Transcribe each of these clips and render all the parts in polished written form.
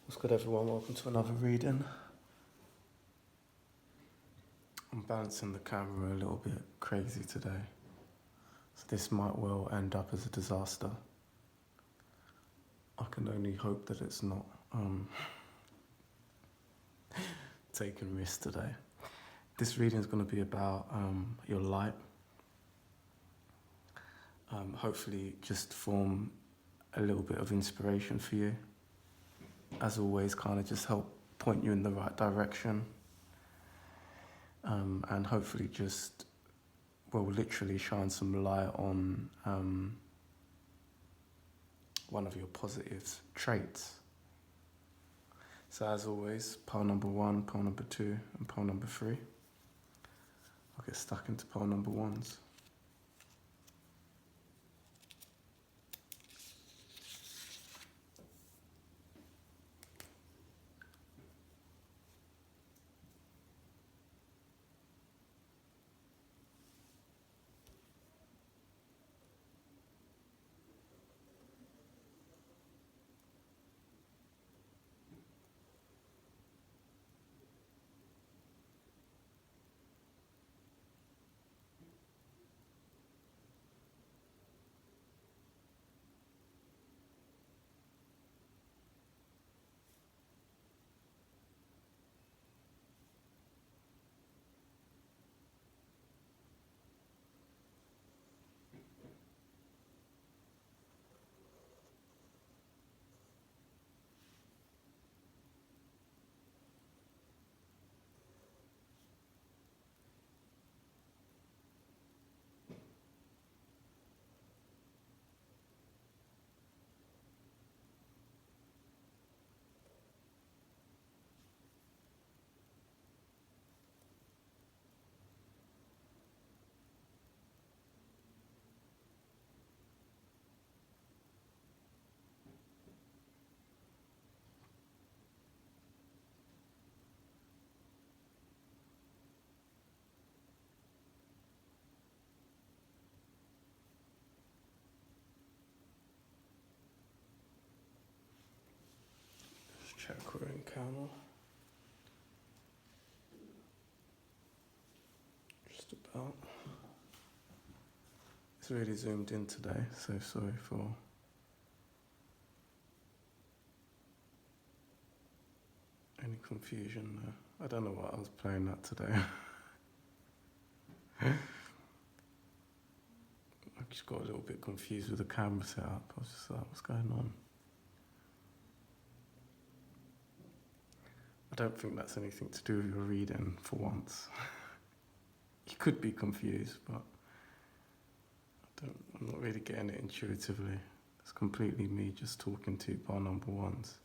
What's good, everyone? Welcome to another reading. I'm balancing the camera a little bit crazy today, so this might well end up as a disaster. I can only hope that it's not taking risks today. This reading is going to be about your light. Hopefully just form a little bit of inspiration for you. As always, kind of just help point you in the right direction. And hopefully just, literally shine some light on one of your positive traits. So as always, pile number 1, pile number 2, and pile number 3. I'll get stuck into pile number 1s. Chakra and camel. Just about. It's really zoomed in today, so sorry for any confusion there. I don't know what I was playing at today. I just got a little bit confused with the camera setup. I was just like, what's going on? I don't think that's anything to do with your reading for once. You could be confused, but I'm not really getting it intuitively. It's completely me just talking to bar number 1s.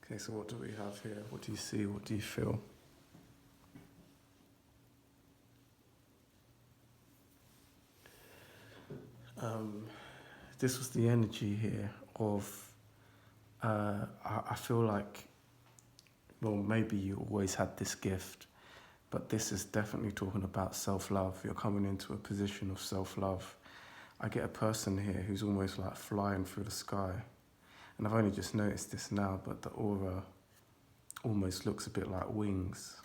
Okay, so what do we have here? What do you see? What do you feel? This was the energy here of, I feel like, maybe you always had this gift, but this is definitely talking about self-love. You're coming into a position of self-love. I get a person here who's almost like flying through the sky. And I've only just noticed this now, but the aura almost looks a bit like wings.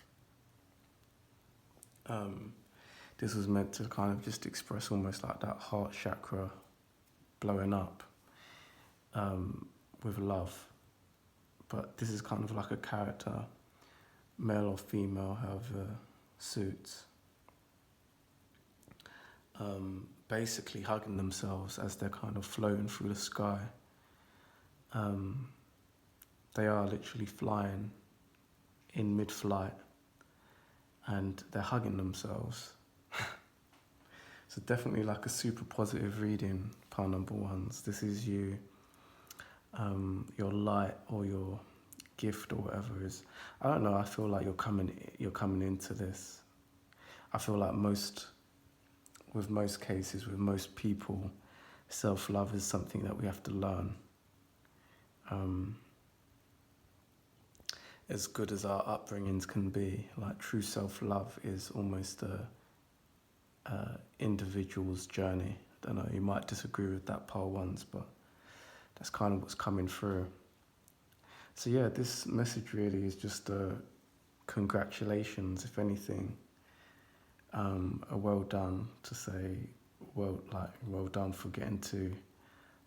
This was meant to kind of just express almost like that heart chakra blowing up with love. But this is kind of like a character, male or female, however suits. Basically hugging themselves as they're kind of floating through the sky. They are literally flying in mid-flight and they're hugging themselves. So definitely like a super positive reading, pile number 1s. This is you, your light or your gift or whatever is. I don't know, I feel like you're coming into this. I feel like most cases, with most people, self-love is something that we have to learn. As good as our upbringings can be, like true self-love is almost a individual's journey. I don't know, you might disagree with that pile ones, but that's kind of what's coming through. So yeah, this message really is just congratulations, if anything, a well done to say, well done for getting to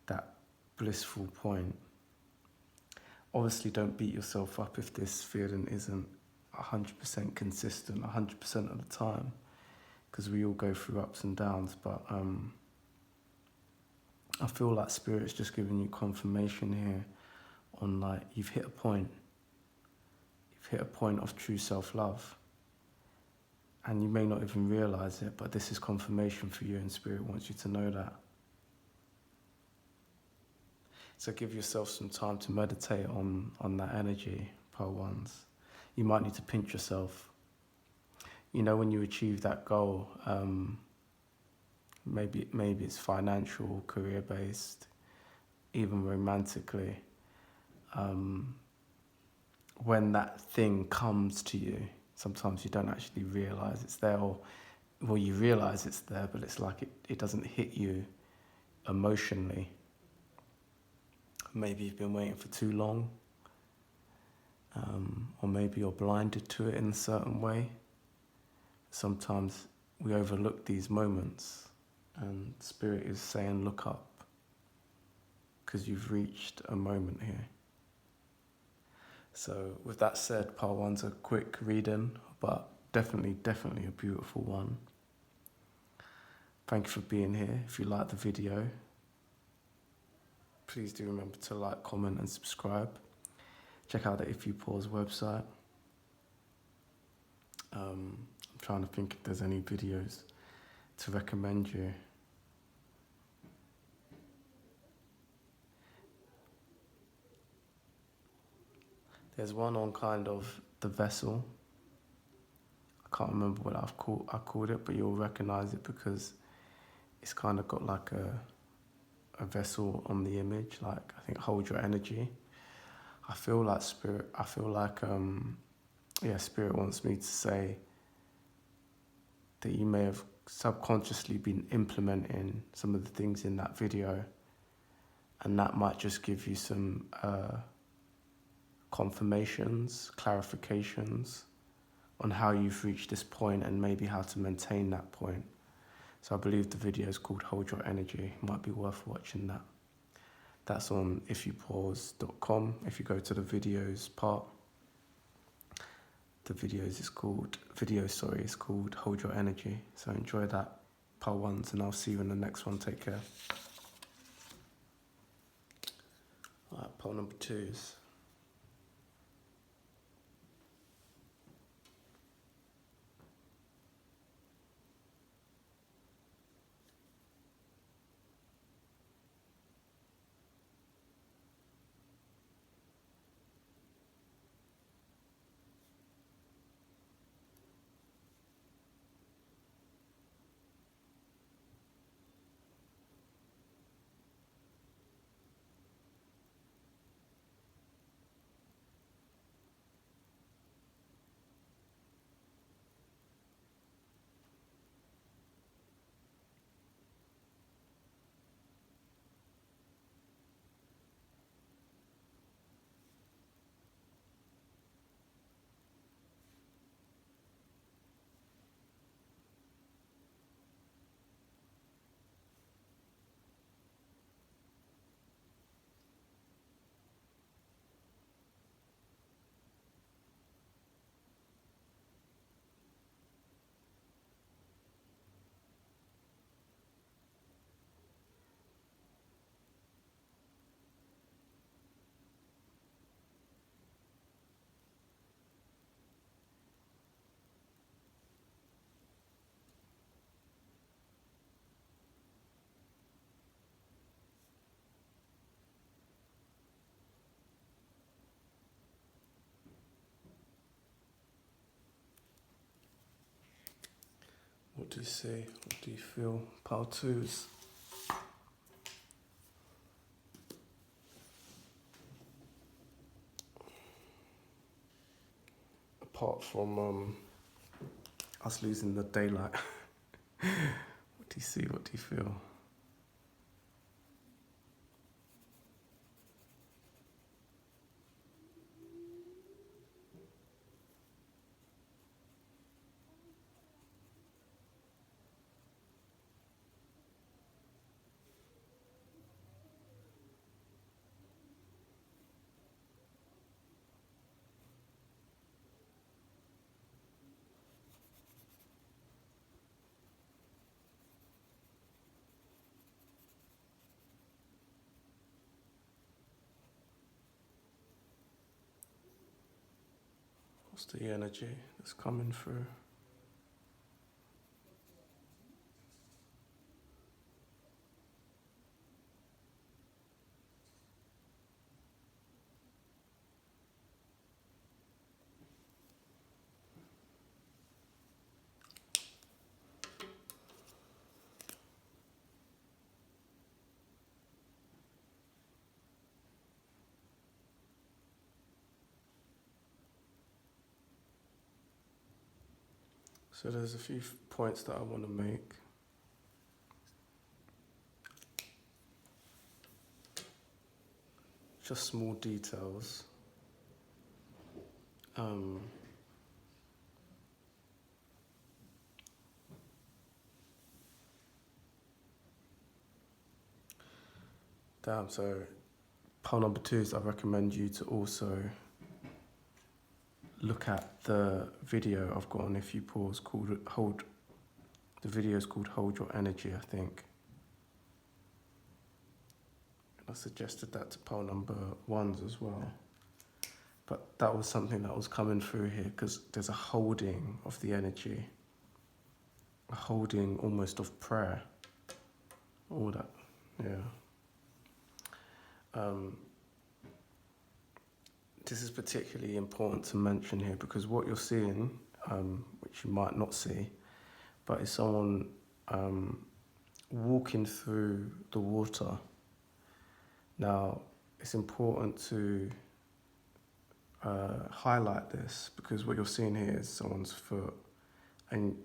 that blissful point. Obviously, don't beat yourself up if this feeling isn't 100% consistent 100% of the time, because we all go through ups and downs. But I feel like Spirit's just giving you confirmation here on, like, you've hit a point. You've hit a point of true self-love. And you may not even realize it, but this is confirmation for you, and Spirit wants you to know that. So give yourself some time to meditate on that energy, pile ones. You might need to pinch yourself. You know, when you achieve that goal, maybe it's financial, career-based, even romantically. When that thing comes to you, sometimes you don't actually realize it's there, or well, you realize it's there, but it's like it doesn't hit you emotionally. Maybe you've been waiting for too long, or maybe you're blinded to it in a certain way. Sometimes we overlook these moments, and Spirit is saying, look up, because you've reached a moment here. So with that said, part one's a quick reading, but definitely a beautiful one. Thank you for being here. If you like the video, please do remember to like, comment and subscribe. Check out the If You Pause website. I'm trying to think if there's any videos to recommend you. There's one on kind of the vessel. I can't remember what I called it, but you'll recognize it because it's kind of got like a vessel on the image, like I think Hold Your Energy. I feel like Spirit wants me to say that you may have subconsciously been implementing some of the things in that video, and that might just give you some confirmations, clarifications on how you've reached this point and maybe how to maintain that point. So I believe the video is called Hold Your Energy. Might be worth watching that. That's on ifyoupause.com. If you go to the videos part, the video is called Hold Your Energy. So enjoy that, part ones, and I'll see you in the next one. Take care. All right, part number 2s. What do you see? What do you feel? Part 2s. Apart from us losing the daylight, what do you see? What do you feel? What's the energy that's coming through? So there's a few points that I want to make. Just small details. So part number 2 is I recommend you to also look at the video I've got on If You Pause called Hold. The video is called Hold Your Energy, I think. I suggested that to poll number 1s as well. But that was something that was coming through here because there's a holding of the energy, a holding almost of prayer, all that, yeah. This is particularly important to mention here because what you're seeing, which you might not see, but is someone walking through the water. Now, it's important to highlight this because what you're seeing here is someone's foot, and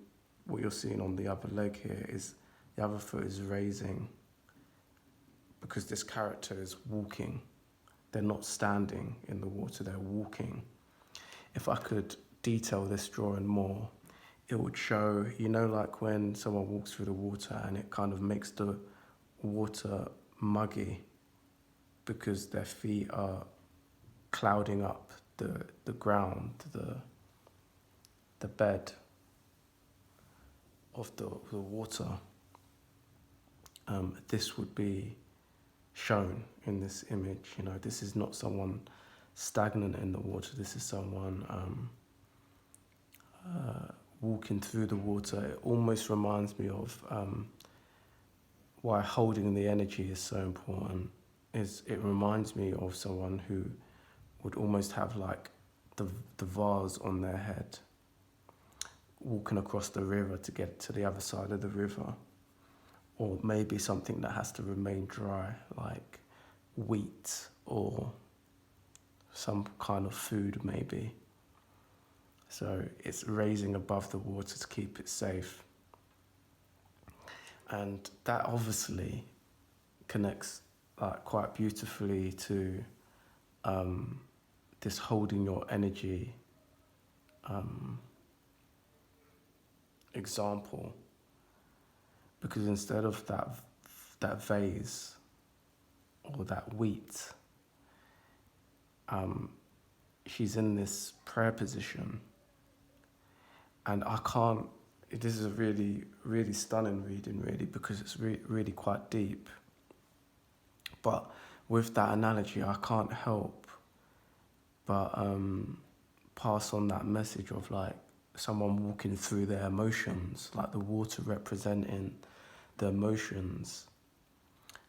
what you're seeing on the other leg here is the other foot is raising because this character is walking. They're not standing in the water, they're walking. If I could detail this drawing more, it would show, you know, like when someone walks through the water and it kind of makes the water muggy because their feet are clouding up the ground, the bed of the water. This would be shown in this image. You know, this is not someone stagnant in the water. This is someone walking through the water. It almost reminds me of why holding the energy is so important. It reminds me of someone who would almost have like the vase on their head, walking across the river to get to the other side of the river. Or maybe something that has to remain dry, like wheat or some kind of food maybe. So it's raising above the water to keep it safe. And that obviously connects quite beautifully to this holding your energy example. Because instead of that vase or that wheat, she's in this prayer position. And this is a really, really stunning reading, really, because it's really quite deep. But with that analogy, I can't help but pass on that message of like someone walking through their emotions, like the water representing the emotions,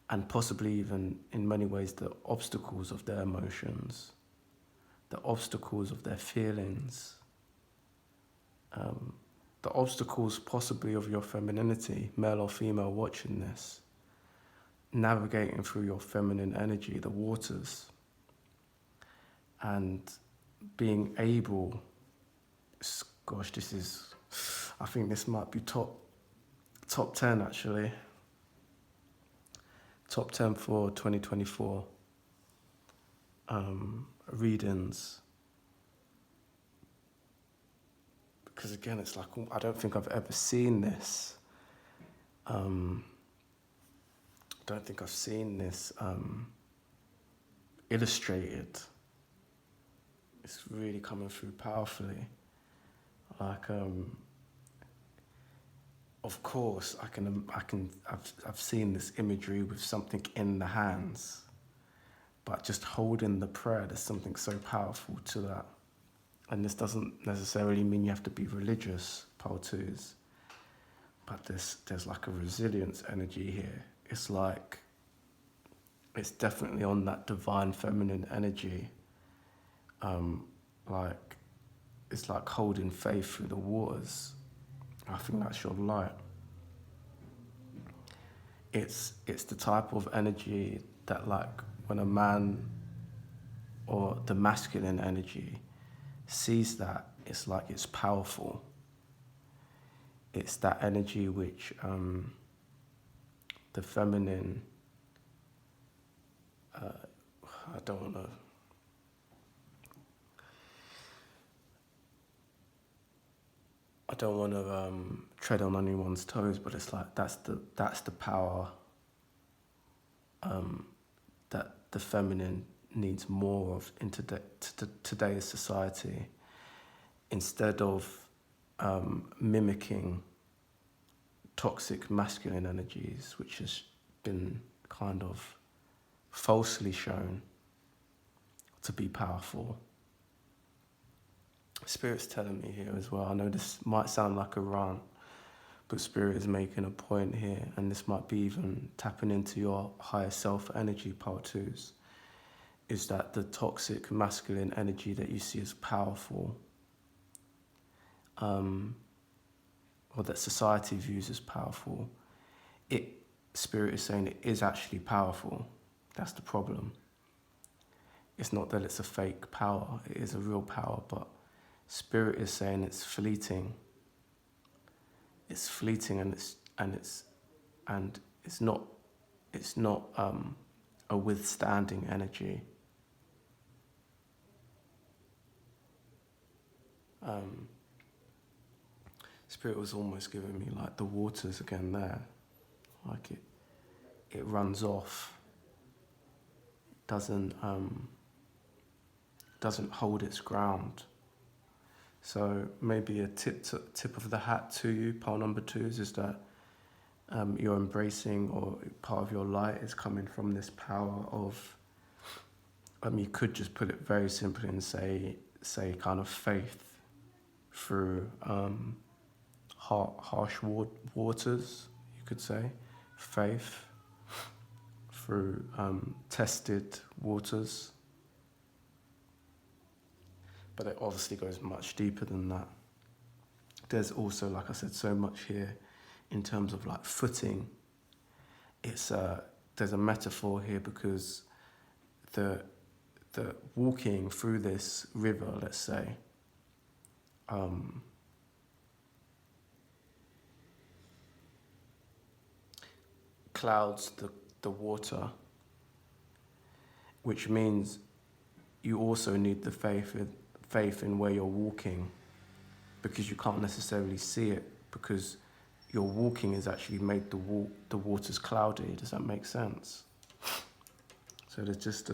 and possibly even in many ways the obstacles of their emotions, the obstacles of their feelings, the obstacles possibly of your femininity, male or female watching this, navigating through your feminine energy, the waters, and being able, gosh, I think this might be top 10 actually. Top 10 for 2024 readings. Because again, it's like, I don't think I've ever seen this. Illustrated. It's really coming through powerfully. Like, of course, I've seen this imagery with something in the hands, but just holding the prayer, there's something so powerful to that. And this doesn't necessarily mean you have to be religious, pole twos, but there's like a resilience energy here. It's like, it's definitely on that divine feminine energy. Like, it's like holding faith through the waters. I think that's your light. It's the type of energy that, like, when a man or the masculine energy sees that, it's like it's powerful. It's that energy which the feminine, I don't want to, tread on anyone's toes, but it's like that's the power that the feminine needs more of in today's society, instead of mimicking toxic masculine energies, which has been kind of falsely shown to be powerful. Spirit's telling me here as well, I know this might sound like a rant, but Spirit is making a point here, and this might be even tapping into your higher self energy, part twos, is that the toxic masculine energy that you see as powerful, or that society views as powerful, Spirit is saying it is actually powerful. That's the problem. It's not that it's a fake power, it is a real power, but Spirit is saying it's fleeting. It's fleeting, and it's not a withstanding energy. Spirit was almost giving me like the waters again there, like it runs off, doesn't hold its ground. So maybe a tip of the hat to you, pile number twos, is that you're embracing, or part of your light is coming from this power of, you could just put it very simply and say kind of faith through harsh waters, you could say. Faith through tested waters. But it obviously goes much deeper than that. There's also, like I said, so much here in terms of like footing. There's a metaphor here, because the walking through this river, let's say, clouds the water, which means you also need the faith in where you're walking, because you can't necessarily see it, because your walking has actually made the waters cloudy. Does that make sense? So there's just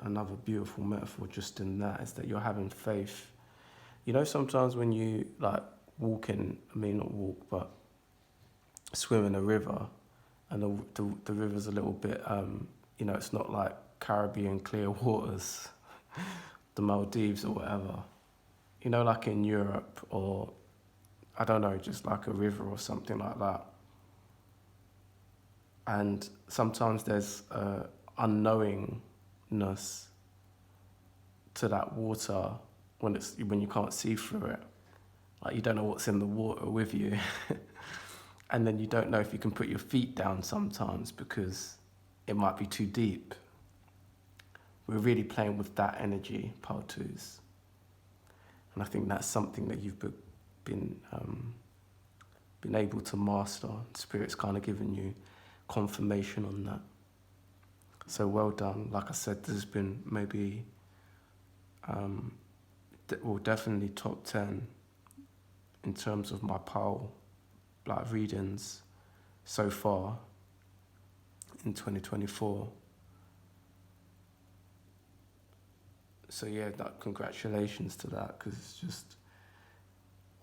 another beautiful metaphor just in that, is that you're having faith. You know, sometimes when you like swim in a river, and the river's a little bit, it's not like Caribbean clear waters, the Maldives or whatever. You know, like in Europe, or I don't know, just like a river or something like that. And sometimes there's unknowingness to that water when you can't see through it. Like, you don't know what's in the water with you. And then you don't know if you can put your feet down sometimes, because it might be too deep. We're really playing with that energy, part twos. And I think that's something that you've been able to master. Spirit's kind of given you confirmation on that. So well done. Like I said, there's been maybe, definitely top 10 in terms of my pole readings so far in 2024. So yeah, congratulations to that, because it's just,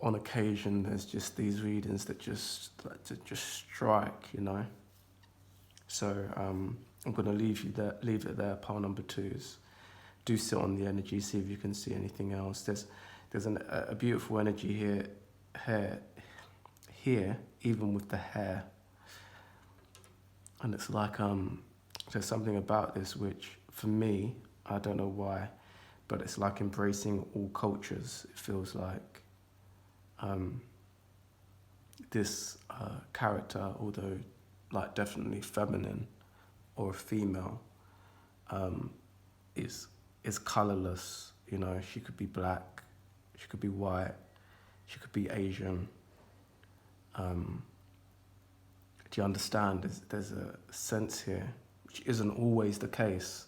on occasion, there's just these readings that just strike, you know. So I'm going to leave it there, pile number twos. Do sit on the energy, see if you can see anything else. There's there's a beautiful energy here, even with the hair. And it's like, there's something about this which, for me, I don't know why, but it's like embracing all cultures. It feels like this character, although like definitely feminine or a female, is colorless. You know, she could be black, she could be white, she could be Asian. Do you understand? There's a sense here, which isn't always the case,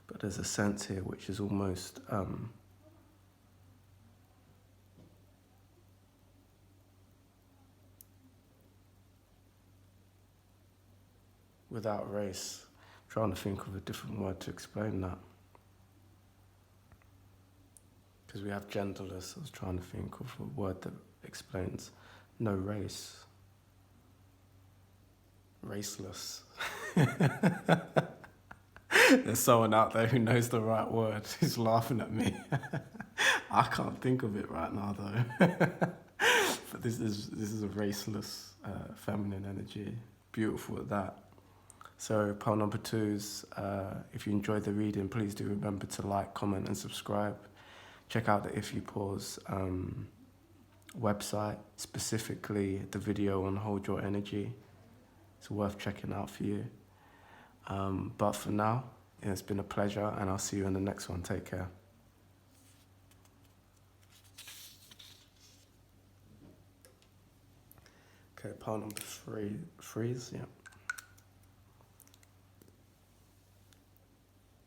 but there's a sense here which is almost without race. I'm trying to think of a different word to explain that. Because we have genderless. I was trying to think of a word that explains no race. Raceless. There's someone out there who knows the right word who's laughing at me. I can't think of it right now though. But this is a raceless feminine energy. Beautiful at that. So pile number 2's, if you enjoyed the reading, please do remember to like, comment and subscribe. Check out the If You Pause website, specifically the video on Hold Your Energy. It's worth checking out for you. But for now, it's been a pleasure, and I'll see you in the next one. Take care. Okay, pile number 3, freeze, yeah.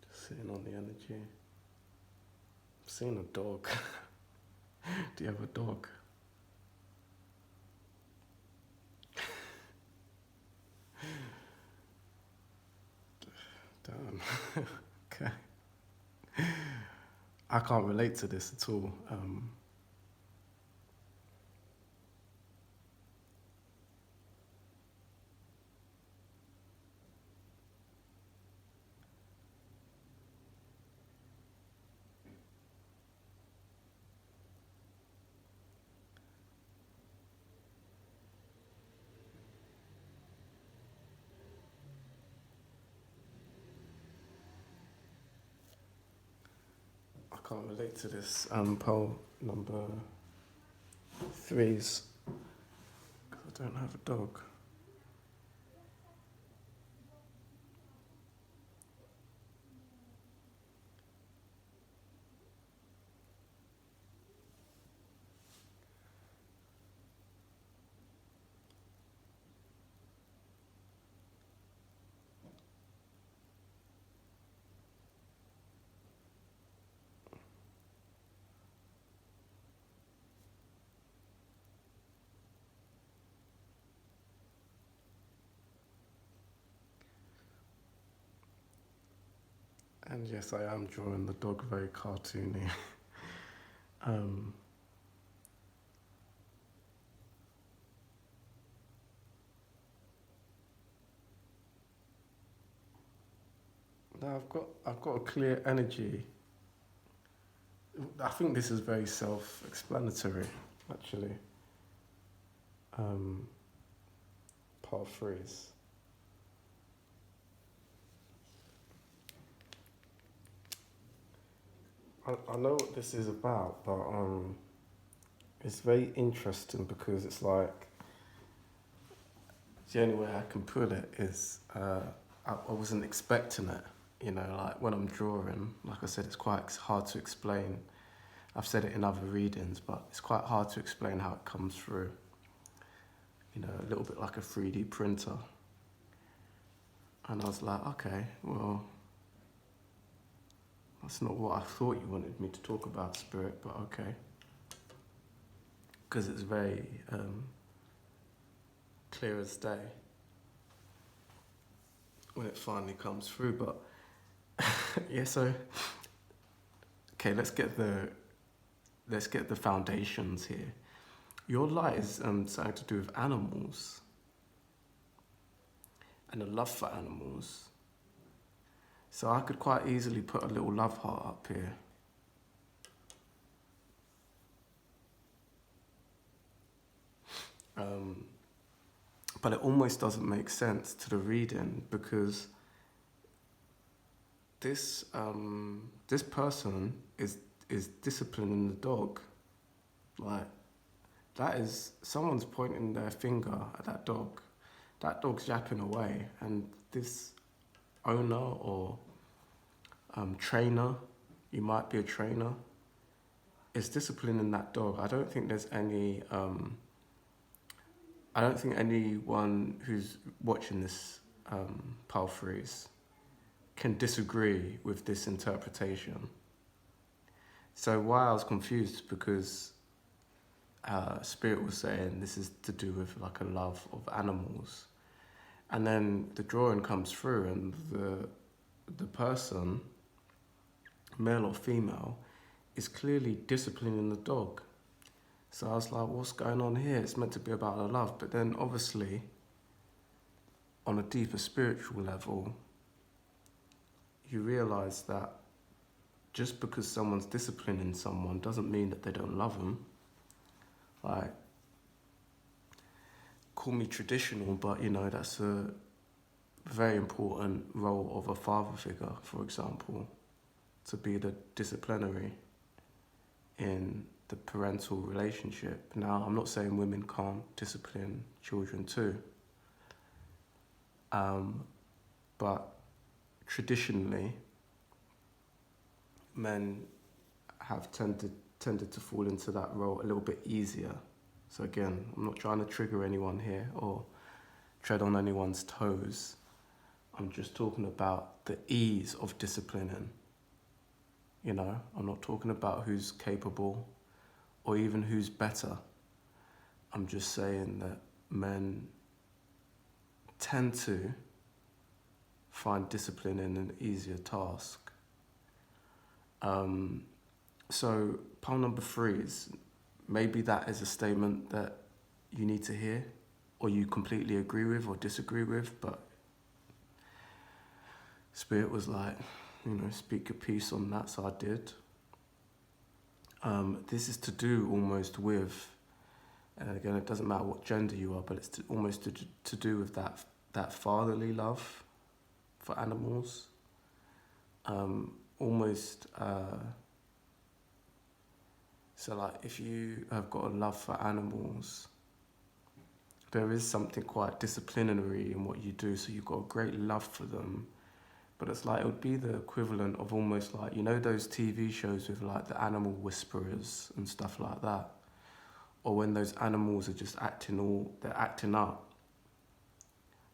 Just sitting on the energy. I'm seeing a dog. Do you have a dog? Damn. Okay. I can't relate to this at all. I can't relate to this. Pole number 3's, because I don't have a dog. And yes, I am drawing the dog very cartoony. Now I've got a clear energy. I think this is very self-explanatory, actually. Part 3's. I know what this is about, but it's very interesting because it's like the only way I can put it is I wasn't expecting it. You know, like when I'm drawing, like I said, it's quite hard to explain. I've said it in other readings, but it's quite hard to explain how it comes through. You know, a little bit like a 3D printer. And I was like, okay, well, that's not what I thought you wanted me to talk about, Spirit, but okay. Because it's very clear as day when it finally comes through. But yeah, so okay, let's get the foundations here. Your light is something to do with animals and a love for animals. So I could quite easily put a little love heart up here. But it almost doesn't make sense to the reading because this person is disciplining the dog. Like, that is, someone's pointing their finger at that dog. That dog's yapping away, and this owner or trainer, you might be a trainer, is disciplining that dog. I don't think there's any. I don't think anyone who's watching this paraphrase can disagree with this interpretation. So why I was confused because Spirit was saying this is to do with like a love of animals, and then the drawing comes through, and the person, male or female, is clearly disciplining the dog. So I was like, what's going on here? It's meant to be about a love, but then obviously, on a deeper spiritual level, you realise that just because someone's disciplining someone doesn't mean that they don't love them. Like, call me traditional, but you know, that's a very important role of a father figure, for example, to be the disciplinary in the parental relationship. Now, I'm not saying women can't discipline children too, but traditionally, men have tended to fall into that role a little bit easier. So again, I'm not trying to trigger anyone here or tread on anyone's toes. I'm just talking about the ease of disciplining. You know, I'm not talking about who's capable or even who's better. I'm just saying that men tend to find discipline in an easier task. So poem number 3 is, maybe that is a statement that you need to hear or you completely agree with or disagree with, but Spirit was like, you know, speak your piece on that, so I did. This is to do almost with, and again, it doesn't matter what gender you are, but it's almost to do with that fatherly love for animals. So like, if you have got a love for animals, there is something quite disciplinary in what you do, so you've got a great love for them. But it's like, it would be the equivalent of almost like, you know, those TV shows with like the animal whisperers and stuff like that, or when those animals are just they're acting up,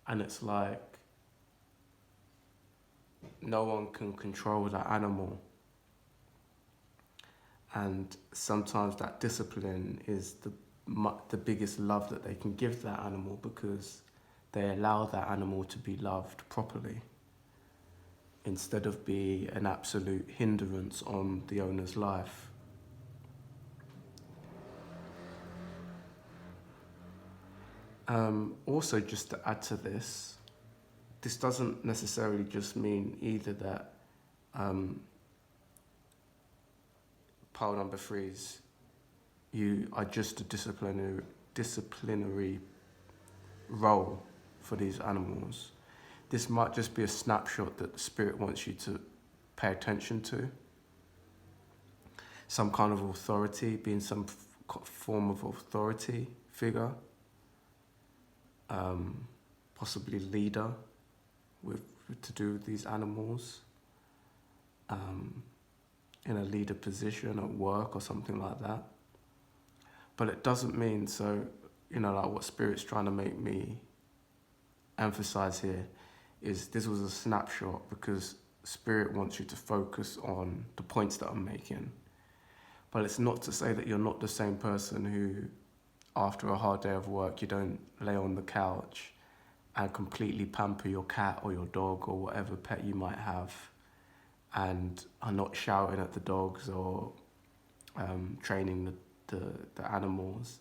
and it's like no one can control that animal. And sometimes that discipline is the biggest love that they can give that animal, because they allow that animal to be loved properly instead of be an absolute hindrance on the owner's life. Also, just to add to this doesn't necessarily just mean either that pile number 3 is you are just a disciplinary role for these animals. This might just be a snapshot that the Spirit wants you to pay attention to. Some kind of authority, being some form of authority figure, possibly leader to do with these animals, in a leader position at work or something like that. But it doesn't mean, so, you know, like what Spirit's trying to make me emphasize here is this was a snapshot, because Spirit wants you to focus on the points that I'm making. But it's not to say that you're not the same person who, after a hard day of work, you don't lay on the couch and completely pamper your cat or your dog or whatever pet you might have, and are not shouting at the dogs or training the animals.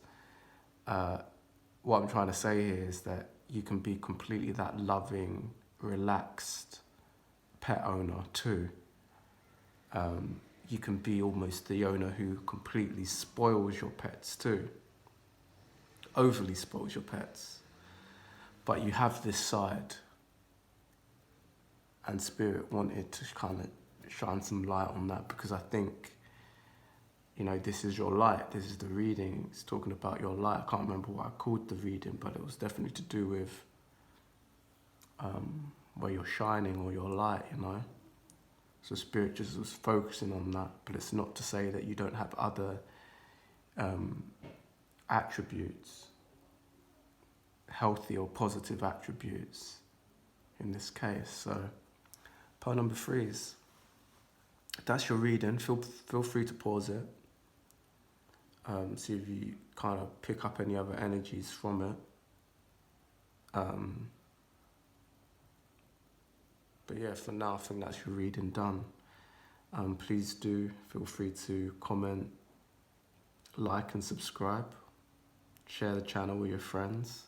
What I'm trying to say here is that you can be completely that loving, relaxed pet owner too. You can be almost the owner who completely spoils your pets too. overly spoils your pets. But you have this side, and Spirit wanted to kind of shine some light on that, because I think, you know, this is your light. This is the reading. It's talking about your light. I can't remember what I called the reading, but it was definitely to do with where you're shining or your light, you know. So Spirit just was focusing on that, but it's not to say that you don't have other attributes, healthy or positive attributes in this case. So part number 3 is, that's your reading. Feel free to pause it. See if you kind of pick up any other energies from it. But yeah, for now, I think that's your reading done. Please do feel free to comment, like and subscribe. Share the channel with your friends.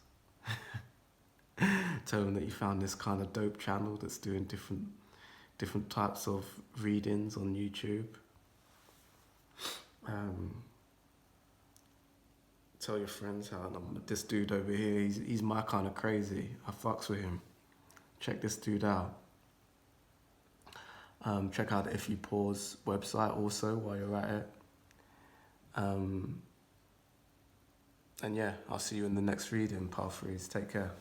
Tell them that you found this kind of dope channel that's doing different types of readings on YouTube. Tell your friends how this dude over here, he's my kind of crazy. I fucks with him. Check this dude out. Check out the If You Pause website also while you're at it. And yeah, I'll see you in the next reading, Pal Freeze. Take care.